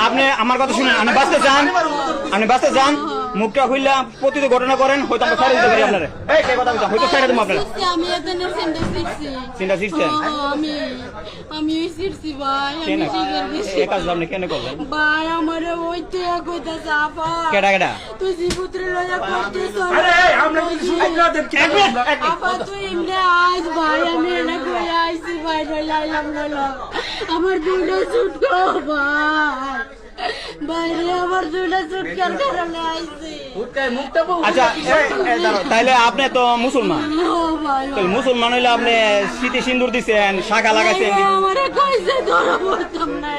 আপনি আমার কথা শুনেন, আপনি বাঁচতে চান, মুখটা খুললা প্রতিটি ঘটনা করেন, হয়তো আমরা ছাড়ে দিতে পারি আপনারা। কথা বলতাম, হয়তো ছাড়ে দেবো আপনারা। চিন্তা শিখছেন আমি শিখছি ভাই, আমি শিখার দিছি আপনি কেন করলেন ভাই? আমার ওই তো কইতাছে আপা কেডা তুই জীবুত্রে লয়া করতেছ আপা, তুই এমনি আইস ভাই, আমি এনে কই আইছি ভাই, লাইলাম আমার দুইটা সুট গো ভাই, বাইরে আমার দুইটা সুট কার কারণে আইছি। আচ্ছা তাইলে আপনি তো মুসলমান, ও ভাই মুসলমান হইলে আপনি শীতে সিন্দুর দিচ্ছেন, শাখা লাগাইছেন, আমারে কইছে ধরা পড়তাম না,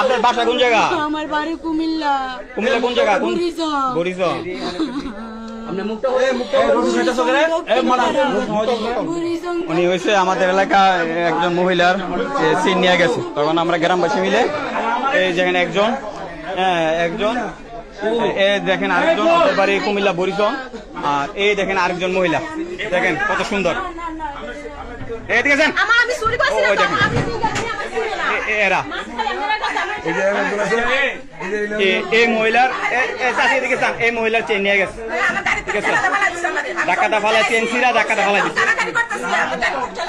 আপনার বাসা কোন জায়গা? আমার বাড়ি কুমিল্লা। কুমিল্লা কোন জায়গা? বরিশাল। উনি হয়েছে আমাদের এলাকা একজন মহিলার সিন নিয়ে গেছে, তখন আমরা গ্রামবাসী মিলে এই যেখানে একজন দেখেন আরেকজন, ওদের বাড়ি কুমিল্লা বরিশাল, আর এই দেখেন আরেকজন মহিলা, দেখেন কত সুন্দর, এই দেখেন ওই দেখেন এরা এই মহিলার এই মহিলার চেন নিয়ে গেছে, ঠিক আছে, ডাকাটা ফালাই চেন ছিঁড়া ডাকাটা ফালাই দিচ্ছে।